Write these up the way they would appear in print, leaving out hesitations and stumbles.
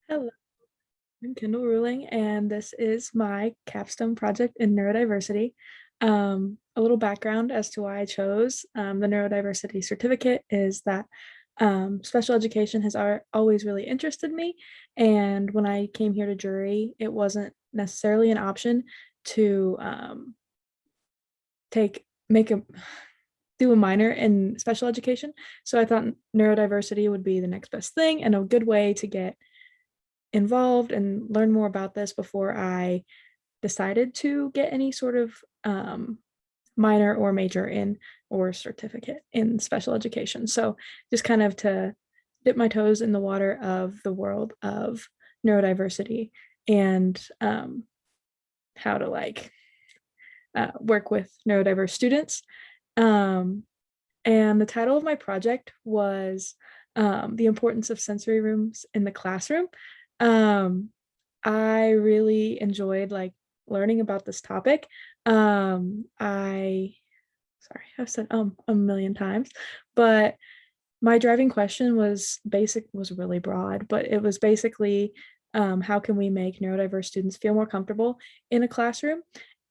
Hello, I'm Kendall Ruling, and this is my capstone project in neurodiversity. A little background as to why I chose the neurodiversity certificate is that special education has always really interested me. And when I came here to jury, it wasn't necessarily an option to take make a do a minor in special education. So I thought neurodiversity would be the next best thing and a good way to get involved and learn more about this before I decided to get any sort of minor or major in or certificate in special education. So just kind of to dip my toes in the water of the world of neurodiversity and how to work with neurodiverse students. Um, and the title of my project was The Importance of Sensory Rooms in the Classroom. Um, I really enjoyed learning about this topic. I've said a million times, but my driving question was really broad, but it was basically how can we make neurodiverse students feel more comfortable in a classroom?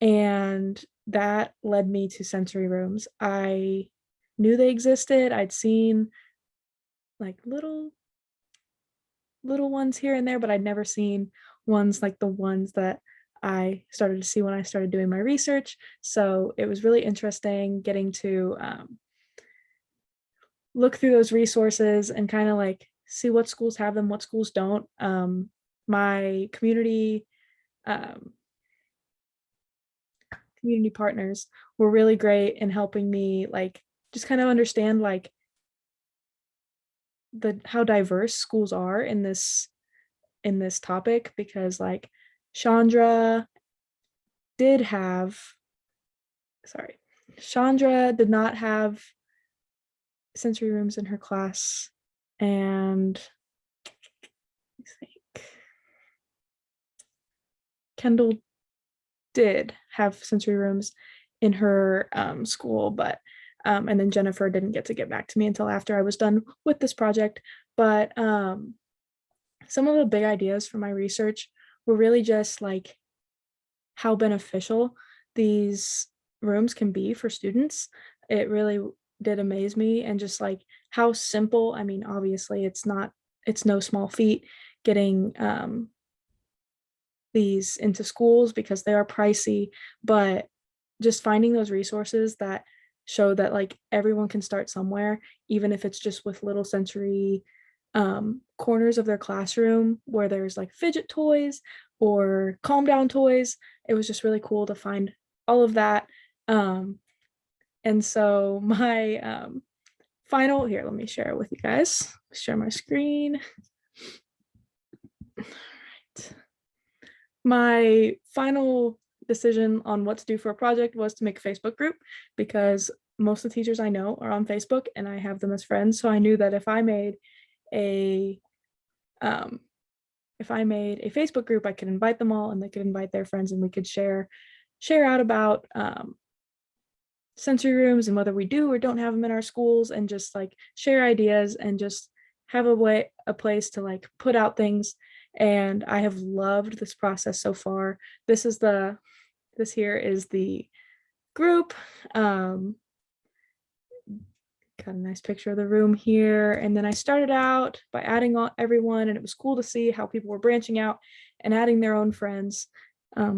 And that led me to sensory rooms. I knew they existed. I'd seen like little ones here and there, but I'd never seen ones like the ones that I started to see when I started doing my research. So it was really interesting getting to look through those resources and kind of like see what schools have them, what schools don't. My um, community partners were really great in helping me just kind of understand the how diverse schools are in this topic because Chandra did have sorry Chandra did not have sensory rooms in her class, and I think Kendall did have sensory rooms in her school, but and then Jennifer didn't get back to me until after I was done with this project. But some of the big ideas from my research were really just like how beneficial these rooms can be for students. It really did amaze me, and just like how simple. I mean, obviously, it's no small feat getting these into schools because they are pricey, but just finding those resources that show that everyone can start somewhere, even if it's just with little sensory corners of their classroom where there's like fidget toys or calm down toys. It was just really cool to find all of that. Um, and so my final here, let me share it with you guys. Share my screen. My final decision on what to do for a project was to make a Facebook group because most of the teachers I know are on Facebook and I have them as friends. So I knew that a um, if I made a Facebook group, I could invite them all and they could invite their friends and we could share out about sensory rooms and whether we do or don't have them in our schools and just like share ideas and just have a place to like put out things. And I have loved this process so far. This here is the group. Got a nice picture of the room here. And then I started out by adding everyone, and it was cool to see how people were branching out and adding their own friends.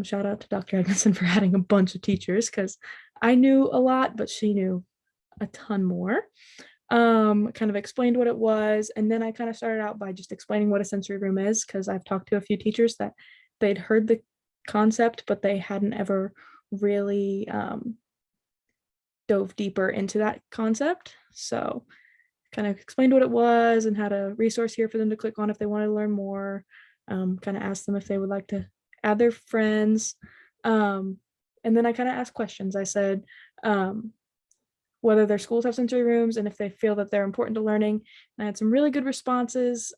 Shout out to Dr. Edmondson for adding a bunch of teachers because I knew a lot, but she knew a ton more. Kind of explained what it was, and then I kind of started out by just explaining what a sensory room is because I've talked to a few teachers that they'd heard the concept, but they hadn't ever really dove deeper into that concept. So kind of explained what it was and had a resource here for them to click on if they wanted to learn more. Kind of asked them if they would like to add their friends. And then I kind of asked questions. I said whether their schools have sensory rooms and if they feel that they're important to learning. And I had some really good responses.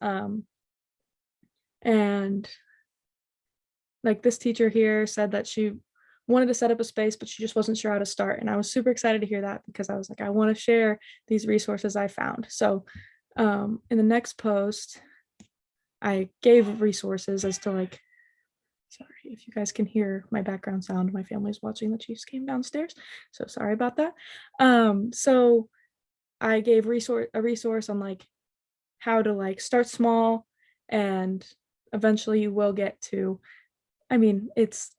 And like this teacher here said that she wanted to set up a space, but she just wasn't sure how to start. And I was super excited to hear that because I was like, I want to share these resources I found. So in the next post, I gave resources as to like, sorry if you guys can hear my background sound, my family's watching the Chiefs game downstairs, so sorry about that. So I gave a resource on like how to like start small, and eventually you will get to, I mean, it's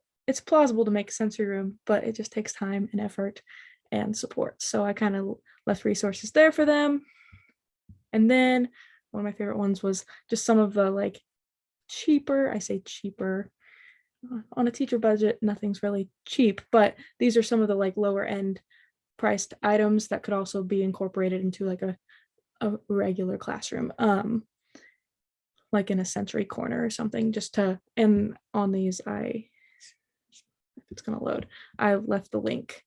plausible to make a sensory room, but it just takes time and effort and support. So I kind of left resources there for them. And then one of my favorite ones was just some of the like cheaper, I say cheaper, on a teacher budget, nothing's really cheap, but these are some of the like lower end priced items that could also be incorporated into like a regular classroom, like in a sensory corner or something, just to, and on these, if it's gonna load, I left the link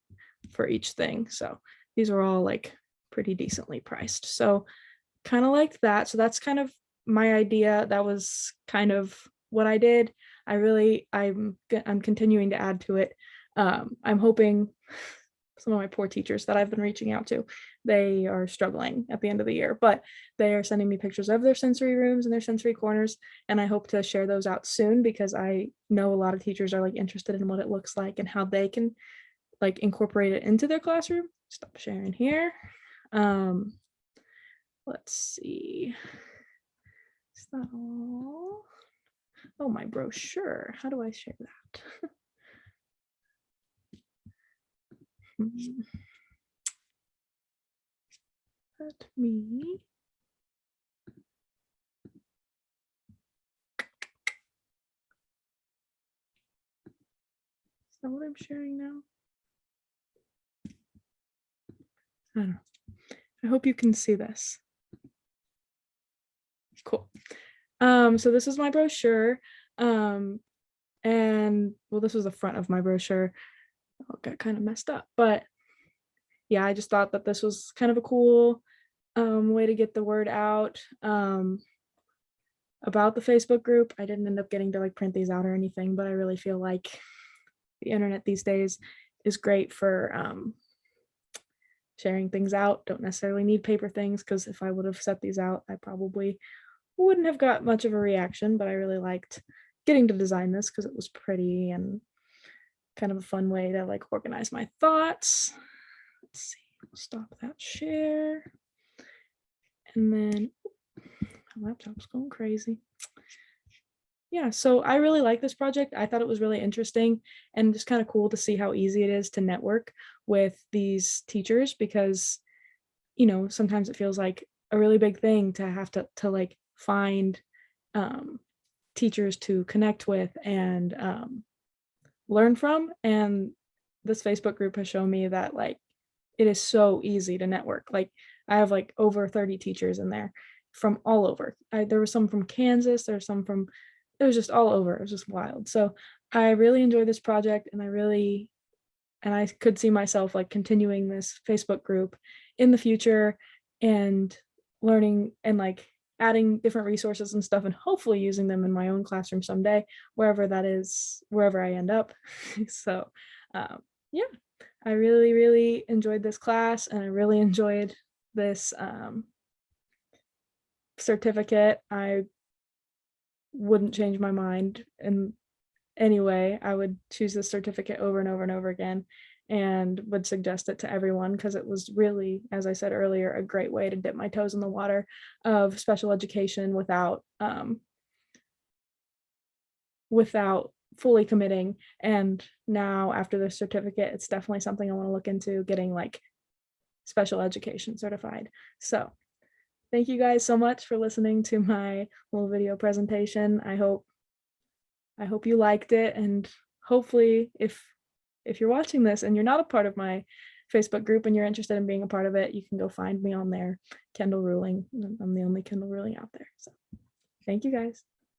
for each thing. So these are all like pretty decently priced. So kind of liked that. So that's kind of my idea. That was kind of what I did. I'm continuing to add to it. I'm hoping some of my poor teachers that I've been reaching out to, they are struggling at the end of the year, but they are sending me pictures of their sensory rooms and their sensory corners. And I hope to share those out soon, because I know a lot of teachers are like interested in what it looks like and how they can like incorporate it into their classroom. Stop sharing here. Let's see. Is that all? Oh, my brochure. How do I share that? Let me. Is that what I'm sharing now? I don't know. I hope you can see this. Cool. So this is my brochure. And well, this was the front of my brochure. Oh, it got kind of messed up, but yeah, I just thought that this was kind of a cool way to get the word out about the Facebook group. I didn't end up getting to like print these out or anything, but I really feel like the internet these days is great for sharing things out. Don't necessarily need paper things, because if I would have set these out, I probably wouldn't have got much of a reaction, but I really liked getting to design this because it was pretty and kind of a fun way to like organize my thoughts. Let's see, stop that share. And then my laptop's going crazy. Yeah, so I really like this project. I thought it was really interesting and just kind of cool to see how easy it is to network with these teachers, because, you know, sometimes it feels like a really big thing to have to like find teachers to connect with and learn from. And this Facebook group has shown me that like it is so easy to network. Like I have like over 30 teachers in there from all over. There was some from Kansas, there's some from, it was just all over. It was just wild. So I really enjoyed this project, and I could see myself like continuing this Facebook group in the future and learning and like adding different resources and stuff, and hopefully using them in my own classroom someday, wherever that is, wherever I end up. So yeah, I really, really enjoyed this class, and I really enjoyed this certificate. I wouldn't change my mind in any way. I would choose this certificate over and over and over again, and would suggest it to everyone, because it was really, as I said earlier, a great way to dip my toes in the water of special education without fully committing. And now after this certificate, it's definitely something I want to look into, getting like special education certified. So thank you guys so much for listening to my little video presentation. I hope you liked it, and hopefully if you're watching this and you're not a part of my Facebook group and you're interested in being a part of it, you can go find me on there, Kendall Ruling. I'm the only Kendall Ruling out there. So thank you guys.